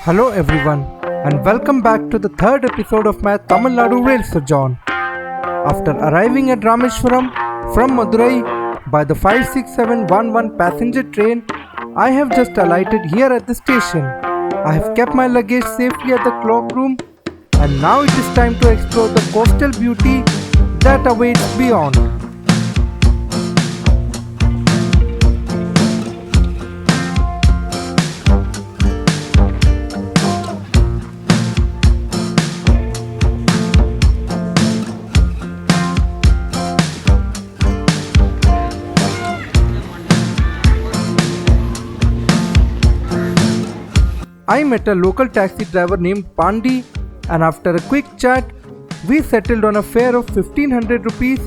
Hello everyone and welcome back to the third episode of my Tamil Nadu rail sojourn. After arriving at Rameshwaram from Madurai by the 56711 passenger train, I have just alighted here at the station. I have kept my luggage safely at the cloak room and now it is time to explore the coastal beauty that awaits beyond. I met a local taxi driver named Pandi and after a quick chat, we settled on a fare of 1500 rupees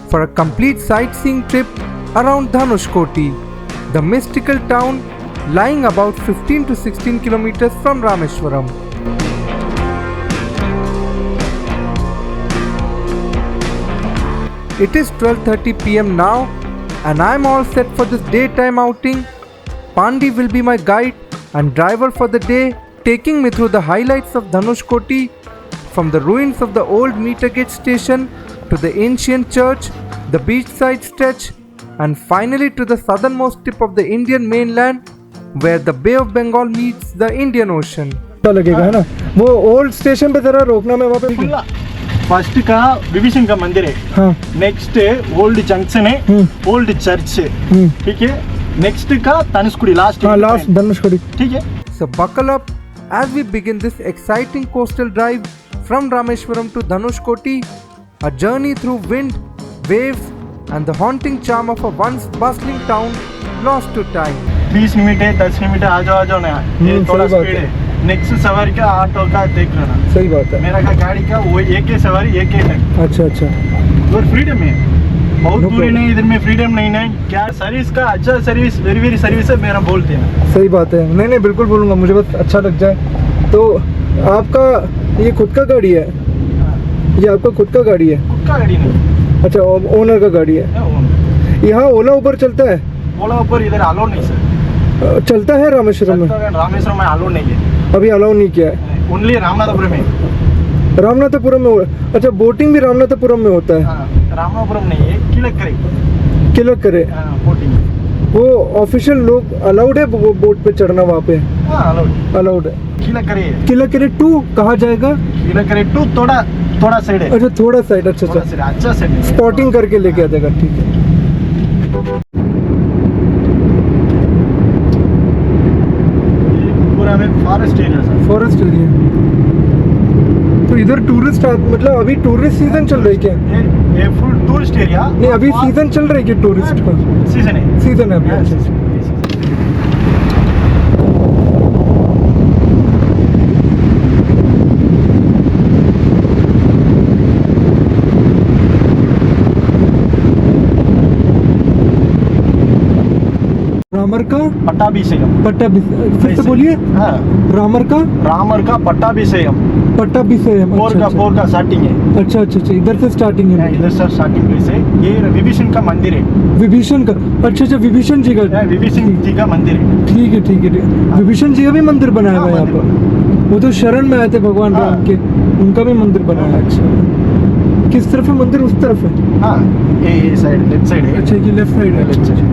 for a complete sightseeing trip around Dhanushkodi, the mystical town lying about 15 to 16 kilometers from Rameshwaram. It is 12:30 p.m. now and I am all set for this daytime outing. Pandi will be my guide and driver for the day, taking me through the highlights of Dhanushkodi, from the ruins of the old Metre-gauge station to the ancient church, the beachside stretch, and finally to the southernmost tip of the Indian mainland, where the Bay of Bengal meets the Indian Ocean. लगेगा है ना वो old station पे जरा रोकना मैं वहाँ पे फर्स्ट का विभीषण का मंदिर है, हाँ। नेक्स्ट ओल्ड जंक्शन है, ओल्ड चर्च है, ठीक है। नेक्स्ट का धनुषकोडी लास्ट धनुषकोडी, ठीक है। So buckle up as we begin this exciting coastal drive from Rameshwaram to Dhanushkodi, a journey through wind, waves and the haunting charm of a once bustling town lost to time. 20 minute है, 10 minute आ जाओ ना, ये थोड़ा speed है। Next सवारी का auto का देख लेना। सही बात है। मेरा का गाड़ी का वो एक ही सवारी एक ही टाइम। अच्छा और फ्रीडम है, बहुत दूरी नहीं, इधर में फ्रीडम नहीं है। क्या सर्विस का अच्छा सर्विस, वेरी वेरी सर्विस है, मेरा बोलते हैं। सही बात है। नहीं बिल्कुल बोलूँगा, मुझे बस अच्छा लग जाए। तो आपका ये खुद का गाड़ी है? ये आपका खुद का गाड़ी है? खुद का गाड़ी नहीं। अच्छा, ओनर का गाड़ी है। यहाँ ओला ऊबर चलता है? ओला ऊबर इधर अलाउ नहीं सर। चलता है रामेश्वरम में? रामेश्वरम में अलाउ नहीं है, अभी अलाउ नहीं किया है। ओनली रामनाथपुरम में। रामनाथपुरम में? अच्छा, बोटिंग भी रामनाथपुरम में होता है? रामनाथपुरम नहीं है, किलक करे बोटिंग। वो ऑफिशियल लोग अलाउड है वो बोट पे चढ़ना वहाँ पे? अलाउड है। किलक करे 2 कहाँ जाएगा? किलक करे 2 थोड़ा साइड है। अच्छा, थोड़ा साइड। अच्छा साइड स्पॉटिंग करके लेके आ जाएगा, ठीक है। पूरा में forest area sir. Forest area. तो इधर टूरिस्ट मतलब अभी टूरिस्ट सीजन चल रही क्या? ये फुल टूरिस्ट एरिया नहीं, अभी सीजन चल रही है टूरिस्ट का? सीजन है अभी। रामर का पट्टाभिषेकम। फिर से बोलिए। हाँ। रामर का पट्टाभिषेकम। फोर का स्टार्टिंग है। अच्छा, इधर से स्टार्टिंग है। इधर से स्टार्टिंग प्लेस है। ये विभीषण का मंदिर है। विभीषण का? अच्छा, विभीषण जी का? विभीषण जी का मंदिर है। ठीक है। विभीषण जी का भी मंदिर बनाया हुआ है यहाँ पर? वो तो शरण में आए थे भगवान राम के, उनका भी मंदिर बनाया है। अच्छा, किस तरफ है मंदिर? उस तरफ है? हाँ, ये साइड लेफ्ट साइड है। अच्छा, ये लेफ्ट साइड है।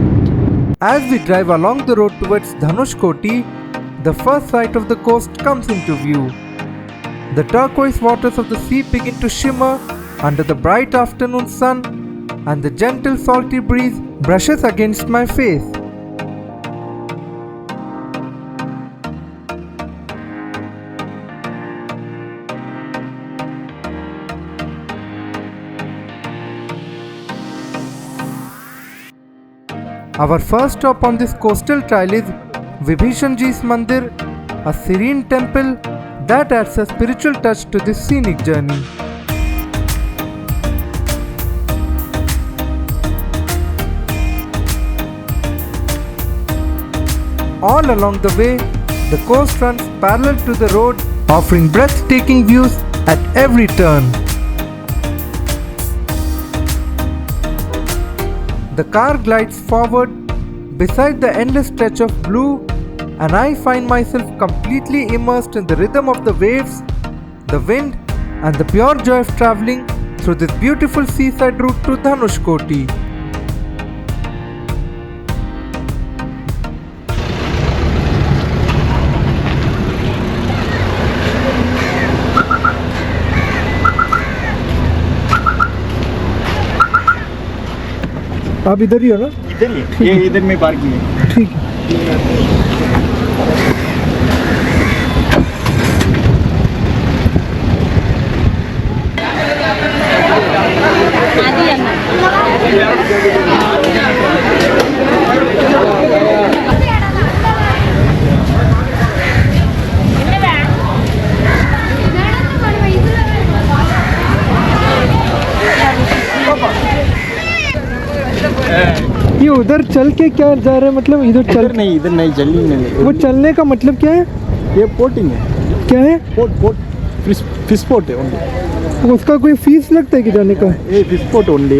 As we drive along the road towards Dhanushkodi, the first sight of the coast comes into view. The turquoise waters of the sea begin to shimmer under the bright afternoon sun, and the gentle salty breeze brushes against my face. Our first stop on this coastal trail is Vibhishan Ji's Mandir, a serene temple that adds a spiritual touch to this scenic journey. All along the way, the coast runs parallel to the road, offering breathtaking views at every turn. The car glides forward beside the endless stretch of blue, and I find myself completely immersed in the rhythm of the waves, the wind, and the pure joy of traveling through this beautiful seaside route to Dhanushkodi. आप इधर ही हो ना? इधर ही, ये इधर में parking है। ठीक है। ये उधर चल के क्या जा रहे हैं, मतलब इधर चल इधर नहीं जल्दी नहीं। वो चलने का मतलब क्या है? ये पोटिंग है। क्या है? पोट फिश पोट है ओनली। उसका कोई फीस लगता है कि जाने का? ये फिश पोट ओनली।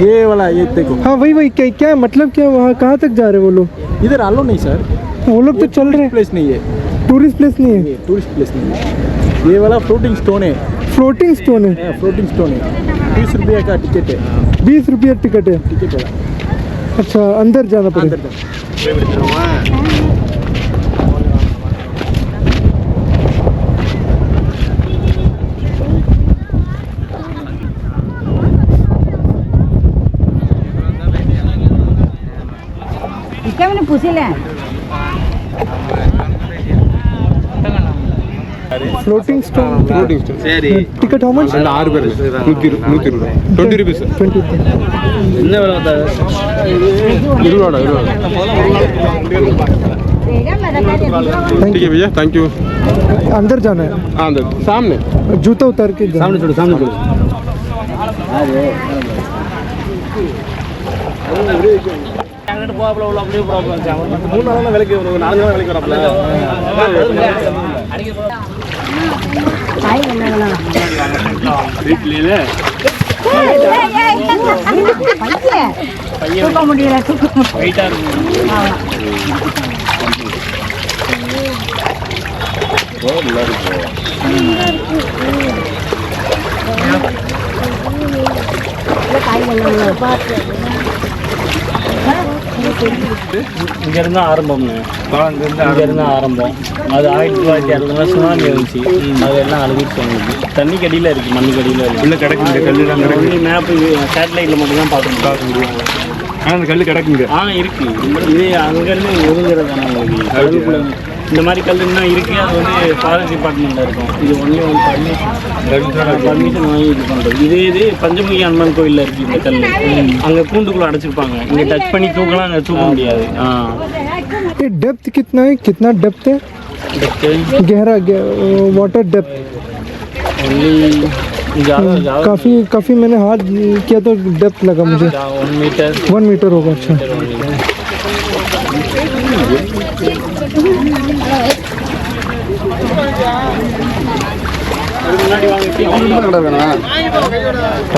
ये वाला ये देखो। हाँ वही क्या है, मतलब क्या, वहाँ कहाँ तक जा रहे हैं वो लोग? इधर आलो नहीं सर, वो लोग तो चल रहे हैं। प्लेस नहीं है, टूरिस्ट प्लेस नहीं है। टूरिस्ट प्लेस नहीं है। ये वाला फ्लोटिंग स्टोन है। फ्लोटिंग स्टोन है? फ्लोटिंग स्टोन है। 20 रुपये का टिकट है। 20 रुपया टिकट है? टिकट है। अच्छा, अंदर जाना पड़ेगा। क्या मैंने पूछे ले floating stone ticket how much? 6 रुपये 100 रुपये 20 रुपीस 20 रुपये। ठीक है भैया, थैंक यू। अंदर जाना है? अंदर सामने जूता उतार के सामने छोड़ो, सामने छोड़ो। தூக்க முடியல இங்கேருந்து ஆரம்பம்ங்க, இங்கேருந்து ஆரம்பம். அது 1960 சுனாமி வந்துச்சு, அதெல்லாம் அழுகிடுச்சு. எங்களுக்கு தண்ணி கடியில் இருக்குது, மண்ணு கடியில் இருக்குது. உள்ள கிடக்குங்க கல்லுலாம் கிடக்குங்க. மேப்பு சேட்டலைட்டில் மட்டும் தான் பார்க்க முடியும். ஆனால் அந்த கல் கிடக்குங்க. இருக்குது. இது அங்கேருந்து ஒதுங்கிறது தானே உங்களுக்கு கடலுக்குள்ள. இந்த மாதிரி கல் இன்னும் இருக்குது. அது வந்து ஃபாரஸ்ட் டிபார்ட்மெண்ட்டில் இருக்கும். இது ஒன்லி பர்மிஷன் வாங்கி இது பண்ணுறது. இது பஞ்சமுகி அம்மன் கோயிலில் இருக்குது இந்த கல். அங்கே கூண்டுக்குள்ளே அடைச்சிருப்பாங்க. இங்கே டச் பண்ணி தூக்கலாம், அங்கே தூக்க முடியாது. ये डेप्थ कितना है? कितना डेप्थ है? गहरा वाटर डेप्थ काफी मैंने हाथ किया तो डेप्थ लगा मुझे। 1 मीटर होगा। अच्छा,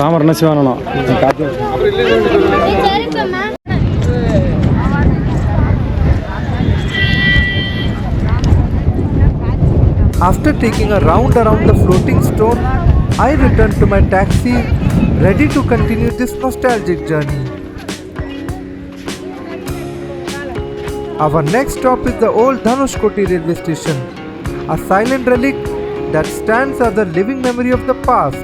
Ramar சிவானோ After taking a round around the floating stone, I returned to my taxi, ready to continue this nostalgic journey. Our next stop is the old Dhanushkodi railway station, a silent relic that stands as a living memory of the past.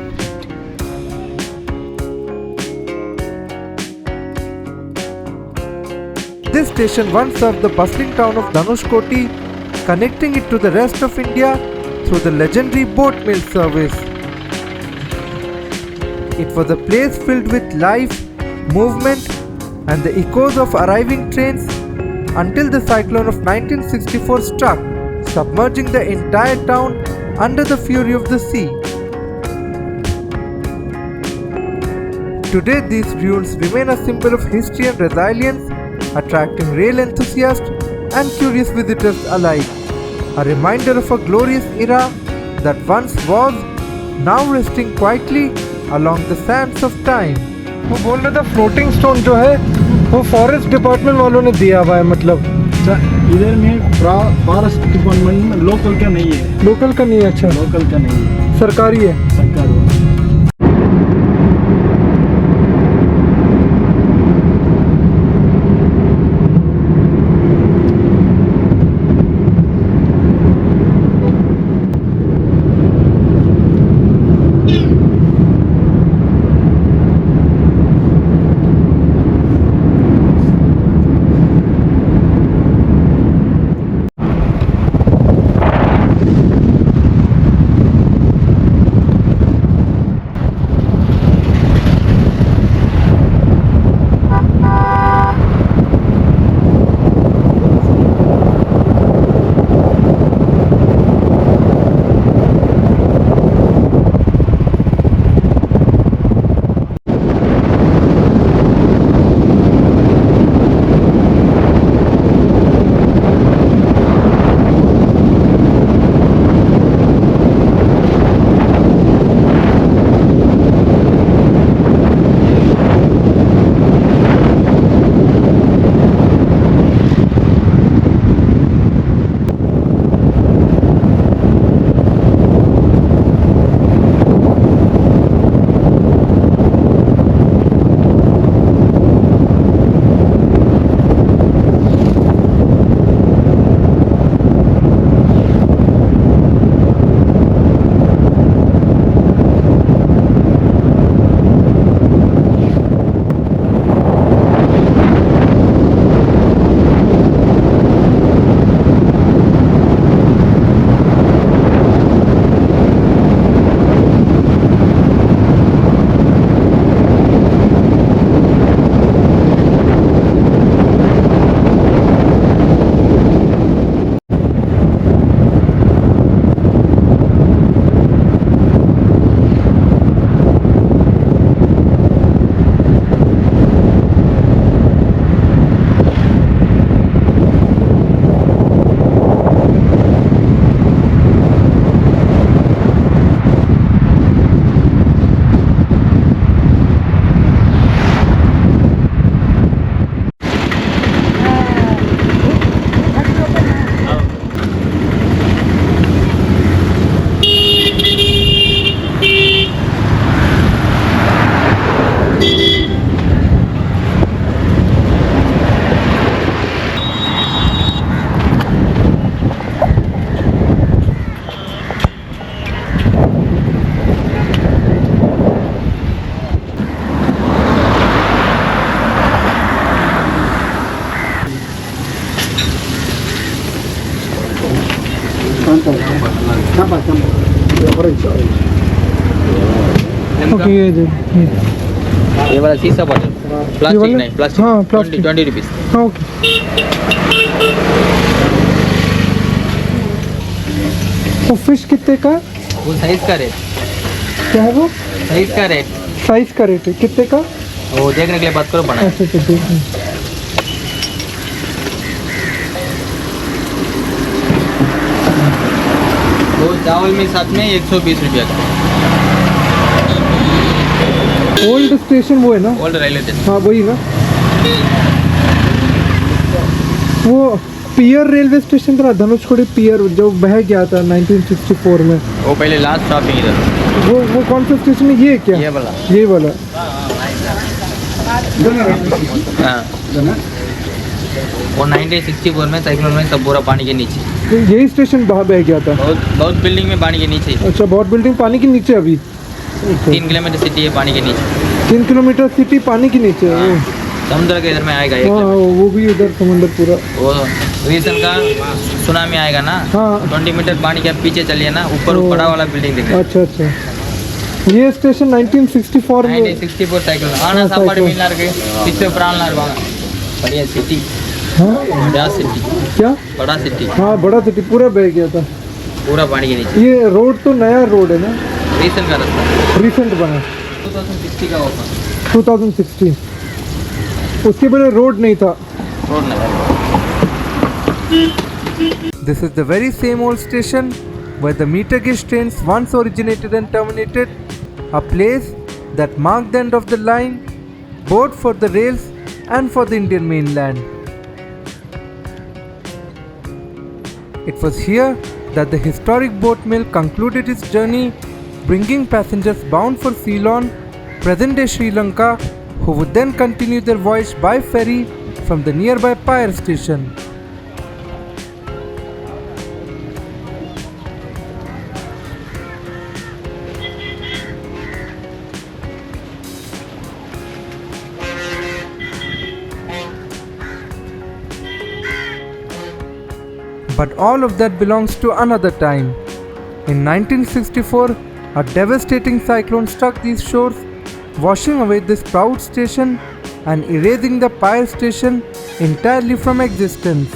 This station once served the bustling town of Dhanushkodi, connecting it to the rest of India through the legendary boat mail service. It was a place filled with life, movement, and the echoes of arriving trains until the cyclone of 1964 struck, submerging the entire town under the fury of the sea. Today, these ruins remain a symbol of history and resilience, attracting rail enthusiasts and curious visitors alike. A reminder of a glorious era that once was, now resting quietly along the sands of time. वो बोल रहा था floating stone जो है वो forest department वालों ने दिया हुआ है, मतलब सर इधर में फॉरेस्ट डिपार्टमेंट लोकल का नहीं है, लोकल का नहीं है? अच्छा, लोकल का नहीं है, सरकारी है। सरकार वाला। ओके ये ये वाला शीशा बॉटल प्लास्टिक वाला? नहीं प्लास्टिक हाँ, प्लास्टिक। 20 रुपीस हाँ ओके। तो फिश कितने का? वो साइज का रेट क्या है वो? साइज का रेट साइज का रेट है कितने का? वो देखने के लिए बात करो बना अच्छा अच्छा ठीक है। वो चावल में साथ में 120 रुपया का ओल्ड स्टेशन वो है ना? ओल्ड रेलवे स्टेशन हाँ वही ना, वो पियर रेलवे स्टेशन था धनुषकोडी पियर जो बह गया था 1964 में। वो पहले लास्ट स्टॉपिंग इधर वो कौन सा स्टेशन है ये क्या? ये वाला ये वाला। हाँ वो 1964 में साइक्लोन में सब पूरा पानी के नीचे तो यही स्टेशन वहाँ बह गया था? बहुत बिल्डिंग में पानी के नीचे अच्छा बहुत बिल्डिंग पानी के नीचे अभी? 3 किलोमीटर सिटी है पानी के नीचे 3 किलोमीटर सिटी पानी के नीचे है। समुद्र के इधर में आएगा हाँ वो भी उधर समंदर पूरा। वो रीसेंट का सुनामी आएगा ना हाँ 20 मीटर पानी के पीछे चलिए ना ऊपर बड़ा वाला बिल्डिंग दिखेगा। अच्छा अच्छा ये स्टेशन 1964 में 1964 साइकिल आना सापाடு மீன்லாம் இருக்கு பிச்சை பிரான்லாம் இருவாங்க बढ़िया सिटी हाँ बड़ा सिटी क्या? बड़ा सिटी हाँ बड़ा सिटी पूरा बह गया था पूरा पानी के नीचे। ये रोड तो नया रोड है ना? रीसेंट का रास्ता रिसेंट बना 2060 का होगा 2016 उसके पहले रोड नहीं था। रोड नहीं This is the very same old station where the meter-gauge trains once originated and terminated, a place that marked the end of the line both for the rails and for the Indian mainland. It was here that the historic boat mill concluded its journey, bringing passengers bound for Ceylon, present-day Sri Lanka, who would then continue their voyage by ferry from the nearby Pyre station. But all of that belongs to another time. In 1964, a devastating cyclone struck these shores, washing away this proud station and erasing the Pyre station entirely from existence.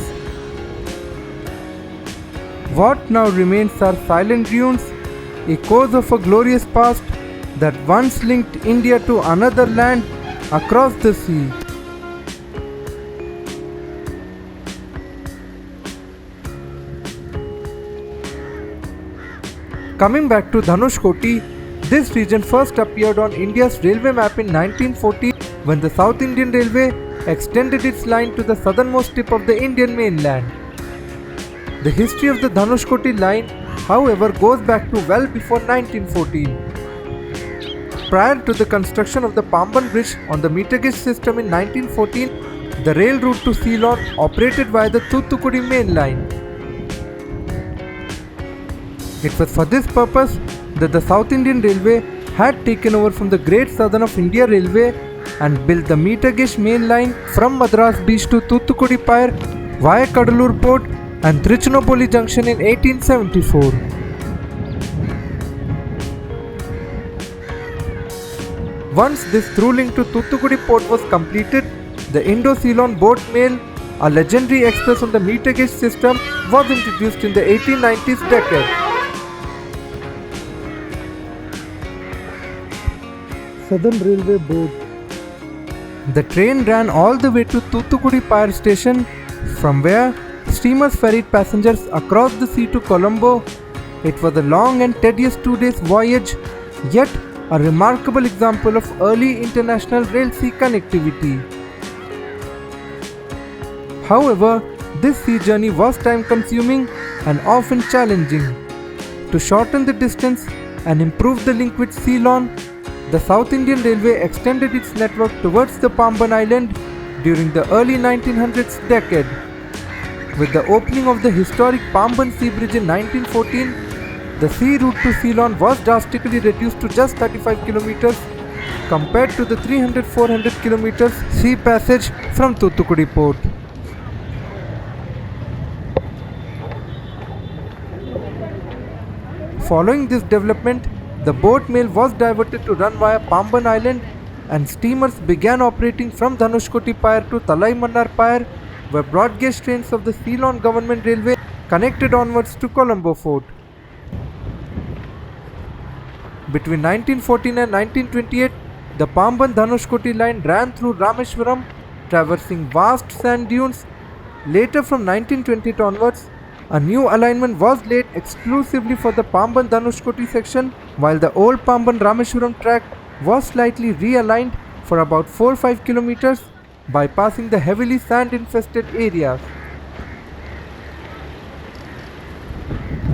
What now remains are silent ruins, echoes of a glorious past that once linked India to another land across the sea. Coming back to Dhanushkodi, this region first appeared on India's railway map in 1940 when the South Indian Railway extended its line to the southernmost tip of the Indian mainland. The history of the Dhanushkodi line, however, goes back to well before 1914. Prior to the construction of the Pamban Bridge on the meter-gauge system in 1914, the rail route to Ceylon operated via the Thuthukudi main line. It was for this purpose that the South Indian Railway had taken over from the Great Southern of India Railway and built the meter-gauge main line from Madras Beach to Thuthukudi Pyre via Kadalur Port and Trichinopoly Junction in 1874. Once this through link to Thuthukudi Port was completed, the Indo-Ceylon boat mail, a legendary express on the meter-gauge system, was introduced in the 1890s decade. Southern Railway Board. The train ran all the way to Thuthukudi Pyre station, from where steamers ferried passengers across the sea to Colombo. It was a long and tedious 2 days voyage, yet a remarkable example of early international rail sea connectivity. However, this sea journey was time consuming and often challenging. To shorten the distance and improve the link with Ceylon, the South Indian Railway extended its network towards the Pamban Island during the early 1900s decade. With the opening of the historic Pamban Sea Bridge in 1914, the sea route to Ceylon was drastically reduced to just 35 kilometers compared to the 300-400 kilometers sea passage from Thuthukudi port. Following this development, the boat mail was diverted to run via Pamban Island and steamers began operating from Dhanushkodi Pyre to Talai Mannar Pyre, where broad gauge trains of the Ceylon Government Railway connected onwards to Colombo Fort. Between 1914 and 1928, the Pamban Dhanushkodi line ran through Rameshwaram, traversing vast sand dunes. Later, from 1928 onwards, a new alignment was laid exclusively for the Pamban Dhanushkodi section, while the old Pamban Rameshwaram track was slightly realigned for about 4-5 kilometers, bypassing the heavily sand-infested areas.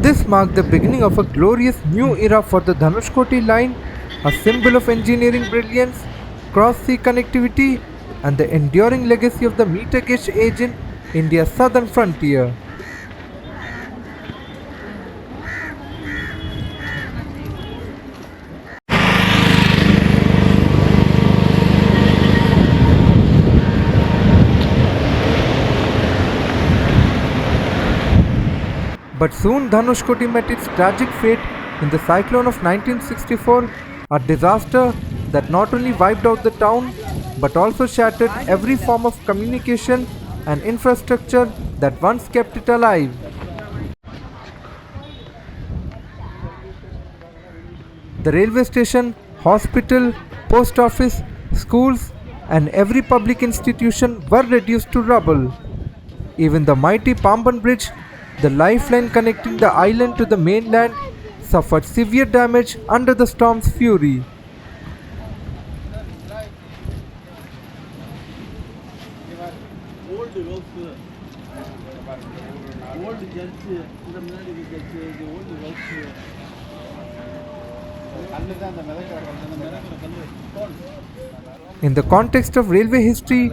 This marked the beginning of a glorious new era for the Dhanushkodi line, a symbol of engineering brilliance, cross-sea connectivity, and the enduring legacy of the meter-gauge age in India's southern frontier. But soon Dhanushkodi met its tragic fate in the cyclone of 1964, a disaster that not only wiped out the town but also shattered every form of communication and infrastructure that once kept it alive. The railway station, hospital, post office, schools, and every public institution were reduced to rubble. Even the mighty Pamban Bridge, the lifeline connecting the island to the mainland, suffered severe damage under the storm's fury. Old church. In the context of railway history,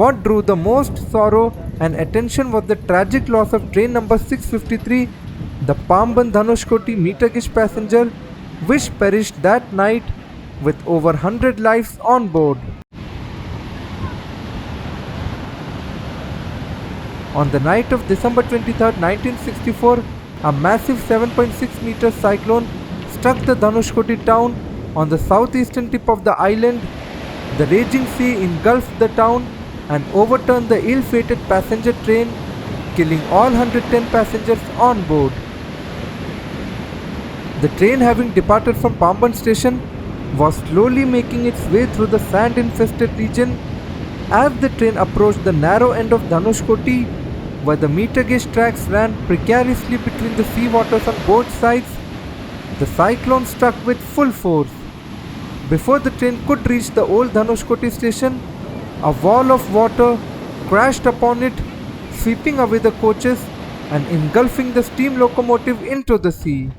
what drew the most sorrow and attention was the tragic loss of train number 653, the Pamban Dhanushkodi Metre-gauge passenger, which perished that night with over 100 lives on board. On the night of December 23, 1964, a massive 7.6 meter cyclone struck the Dhanushkodi town on the southeastern tip of the island. The raging sea engulfed the town and overturned the ill-fated passenger train, killing all 110 passengers on board. The train, having departed from Pamban station, was slowly making its way through the sand-infested region. As the train approached the narrow end of Dhanushkodi, where the meter-gauge tracks ran precariously between the sea waters on both sides, the cyclone struck with full force. Before the train could reach the old Dhanushkodi station, a wall of water crashed upon it, sweeping away the coaches and engulfing the steam locomotive into the sea.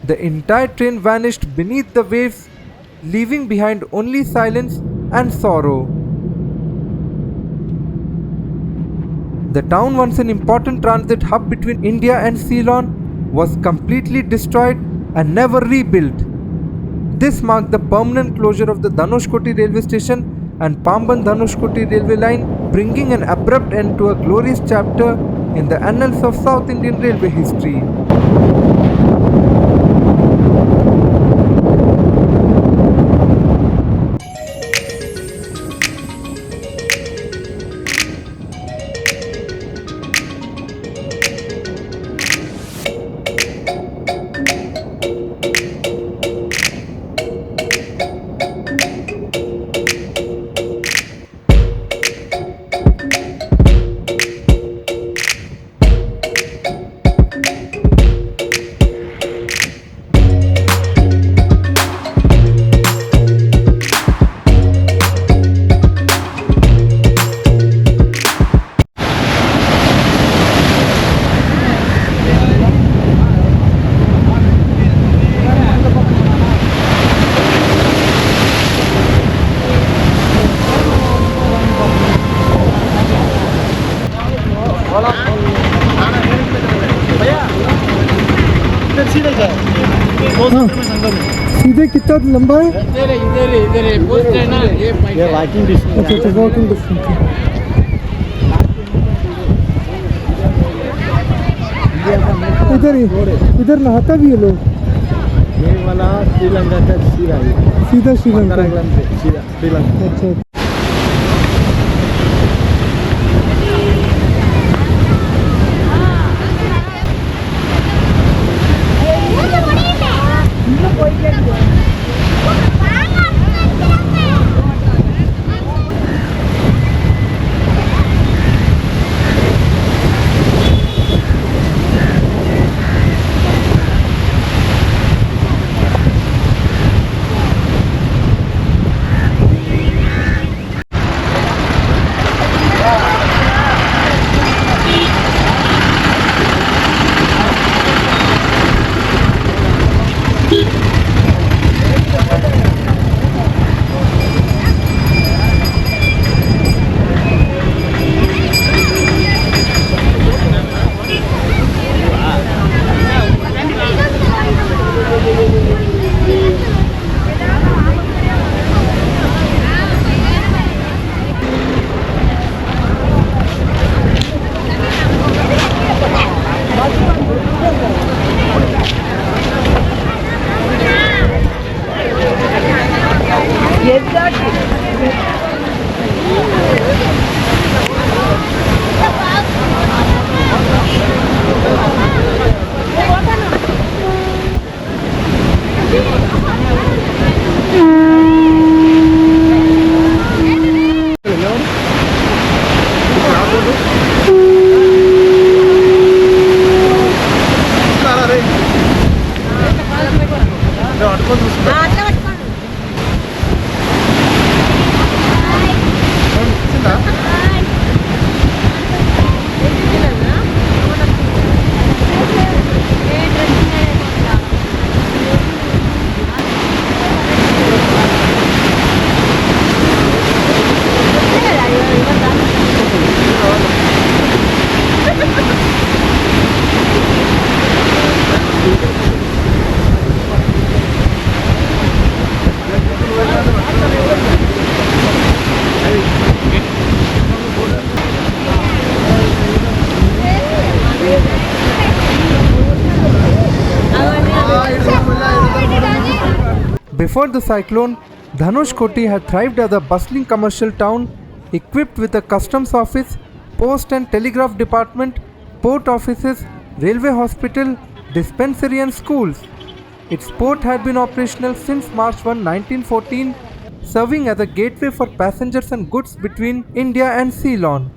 The entire train vanished beneath the waves, leaving behind only silence and sorrow. The town, once an important transit hub between India and Ceylon, was completely destroyed and never rebuilt. This marked the permanent closure of the Dhanushkodi railway station and Pamban Dhanushkodi railway line, bringing an abrupt end to a glorious chapter in the annals of South Indian railway history. सीधे कितना लंबा है? ये walking distance. अच्छा walking distance. इधर नहाता भी है लोग। ये वाला श्रीलंका का सीधा श्रीलंका। सीधा श्रीलंका। अच्छा Before the cyclone, Dhanushkodi had thrived as a bustling commercial town equipped with a customs office, post and telegraph department, port offices, railway hospital, dispensary and schools. Its port had been operational since March 1, 1914, serving as a gateway for passengers and goods between India and Ceylon.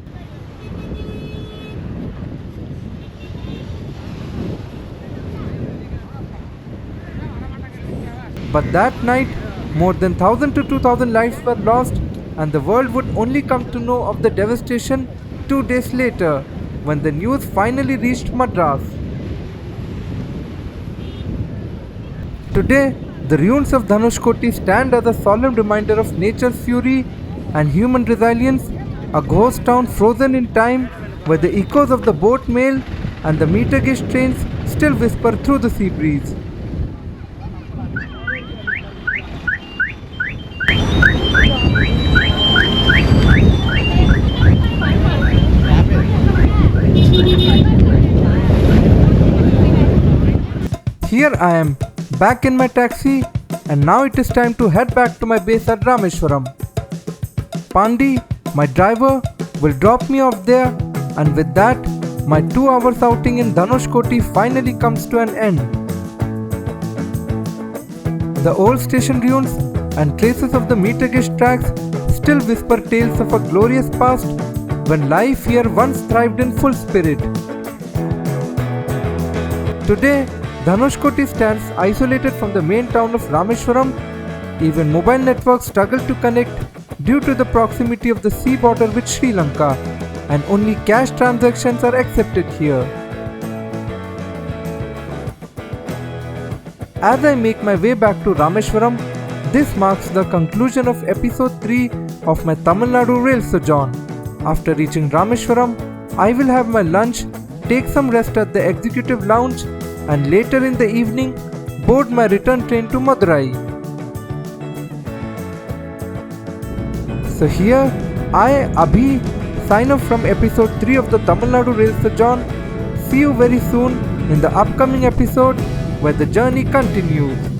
But that night, more than 1,000 to 2,000 lives were lost, and the world would only come to know of the devastation 2 days later, when the news finally reached Madras. Today, the ruins of Dhanushkodi stand as a solemn reminder of nature's fury and human resilience, a ghost town frozen in time where the echoes of the boat mail and the meter-gauge trains still whisper through the sea breeze. Here I am, back in my taxi, and now it is time to head back to my base at Rameshwaram. Pandi, my driver, will drop me off there, and with that, my 2 hours outing in Dhanushkodi finally comes to an end. The old station ruins and traces of the meter-gauge tracks still whisper tales of a glorious past when life here once thrived in full spirit. Today, Dhanushkodi stands isolated from the main town of Rameshwaram. Even mobile networks struggle to connect due to the proximity of the sea border with Sri Lanka, and only cash transactions are accepted here. As I make my way back to Rameshwaram, this marks the conclusion of episode 3 of my Tamil Nadu rail sojourn. After reaching Rameshwaram, I will have my lunch, take some rest at the executive lounge, and later in the evening, board my return train to Madurai. So here, I, Abhi, sign off from episode 3 of the Tamil Nadu rail sojourn. See you very soon in the upcoming episode where the journey continues.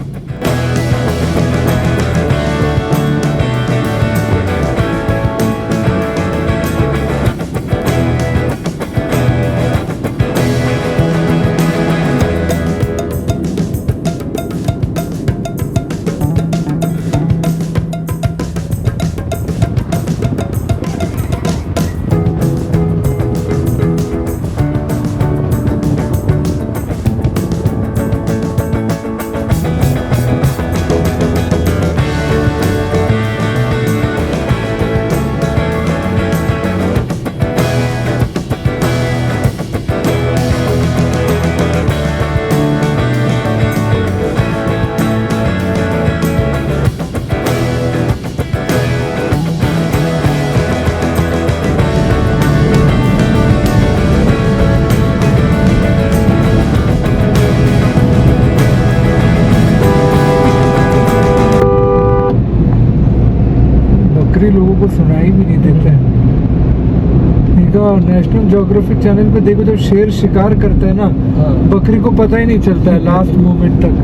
लोगों को सुनाई भी नहीं देते हैं। National geographic channel पे देखो, जब शेर शिकार करता है ना, बकरी को पता ही नहीं चलता है लास्ट मोमेंट तक।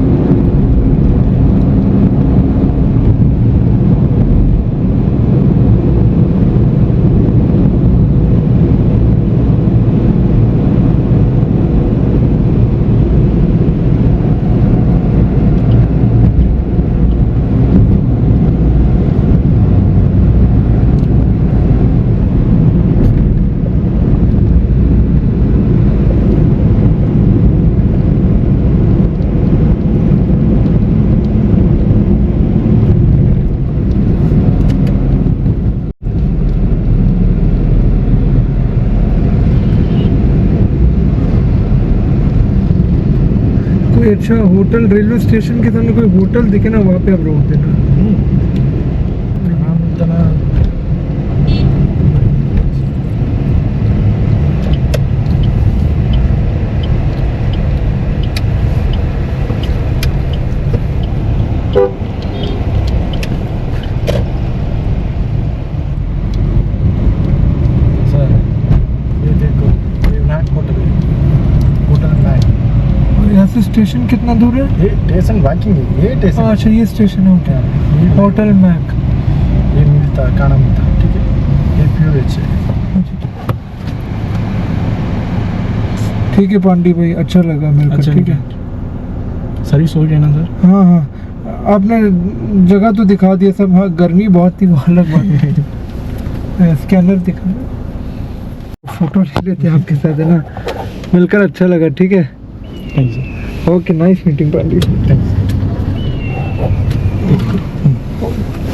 कोई अच्छा होटल, रेलवे स्टेशन के सामने कोई होटल दिखे ना, वहाँ पे आप रोक देना। स्टेशन कितना दूर है? ये स्टेशन वॉकिंग है, ये स्टेशन अच्छा ये स्टेशन है, क्या होटल मैक। ये मिलता खाना मिलता, ठीक है। ये प्योर वेज है। ठीक है पांडी भाई, अच्छा लगा मेरे को। अच्छा, ठीक है, सर्विस हो गया ना सर? हाँ हाँ, आपने जगह तो दिखा दिया सब। हाँ गर्मी बहुत थी, वो अलग बात है। स्कैनर दिखा, फोटो ले लेते हैं आपके साथ, है ना। मिलकर अच्छा लगा। ठीक है, thank you. Okay, nice meeting Pandi. Thanks.